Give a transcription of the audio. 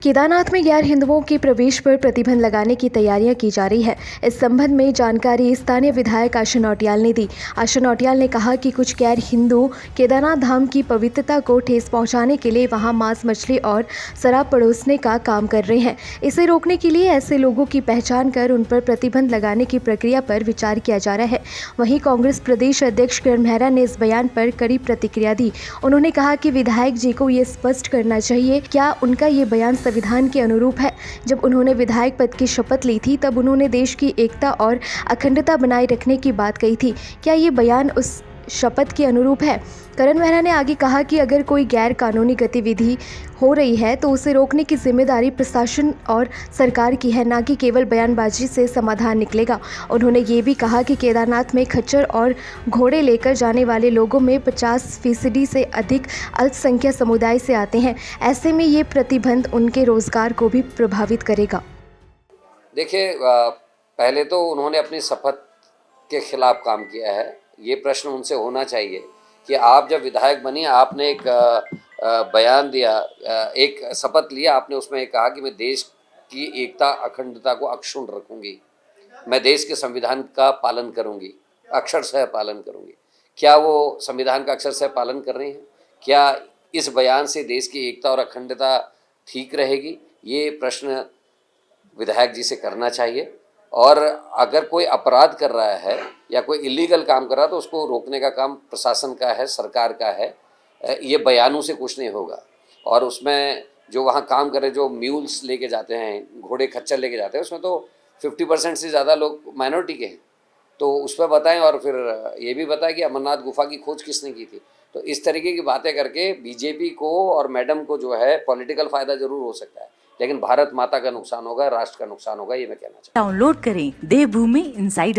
केदारनाथ में गैर हिंदुओं के प्रवेश पर प्रतिबंध लगाने की तैयारियां की जा रही है। इस संबंध में जानकारी स्थानीय विधायक आशा नौटियाल ने दी। आशा नौटियाल ने कहा कि कुछ गैर हिंदू केदारनाथ धाम की पवित्रता को ठेस पहुंचाने के लिए वहां मांस मछली और शराब परोसने का काम कर रहे हैं। इसे रोकने के लिए ऐसे लोगों की पहचान कर उन पर प्रतिबंध लगाने की प्रक्रिया पर विचार किया जा रहा है। वहीं कांग्रेस प्रदेश अध्यक्ष किरण मेहरा ने इस बयान पर कड़ी प्रतिक्रिया दी। उन्होंने कहा कि विधायक जी को ये स्पष्ट करना चाहिए क्या उनका ये बयान संविधान के अनुरूप है। जब उन्होंने विधायक पद की शपथ ली थी तब उन्होंने देश की एकता और अखंडता बनाए रखने की बात कही थी। क्या ये बयान उस शपथ के अनुरूप है? करण मेहरा ने आगे कहा कि अगर कोई गैर कानूनी गतिविधि हो रही है तो उसे रोकने की जिम्मेदारी प्रशासन और सरकार की है, ना कि केवल बयानबाजी से समाधान निकलेगा। उन्होंने ये भी कहा कि केदारनाथ में खच्चर और घोड़े लेकर जाने वाले लोगों में 50% से अधिक अल्पसंख्यक समुदाय से आते हैं। ऐसे में ये प्रतिबंध उनके रोजगार को भी प्रभावित करेगा। देखिए, पहले तो उन्होंने अपनी शपथ के खिलाफ काम किया है। ये प्रश्न उनसे होना चाहिए कि आप जब विधायक बनी, आपने एक बयान दिया, एक शपथ लिया, आपने उसमें कहा कि मैं देश की एकता अखंडता को अक्षुण्ण रखूंगी, मैं देश के संविधान का पालन करूंगी, अक्षरशः पालन करूंगी। क्या वो संविधान का अक्षरशः पालन कर रही हैं? क्या इस बयान से देश की एकता और अखंडता ठीक रहेगी? ये प्रश्न विधायक जी से करना चाहिए। और अगर कोई अपराध कर रहा है या कोई इलीगल काम कर रहा है तो उसको रोकने का काम प्रशासन का है, सरकार का है। ये बयानों से कुछ नहीं होगा। और उसमें जो वहाँ काम कर रहे, जो म्यूल्स लेके जाते हैं, घोड़े खच्चर लेके जाते हैं, उसमें तो 50% से ज़्यादा लोग माइनॉरिटी के हैं। तो उस पर बताएं और फिर ये भी बताएं कि अमरनाथ गुफा की खोज किसने की थी। तो इस तरीके की बातें करके बीजेपी को और मैडम को जो है पॉलिटिकल फ़ायदा ज़रूर हो सकता है, लेकिन भारत माता का नुकसान होगा, राष्ट्र का नुकसान होगा, ये मैं कहना चाहता हूँ। डाउनलोड करें देवभूमि इंसाइडर।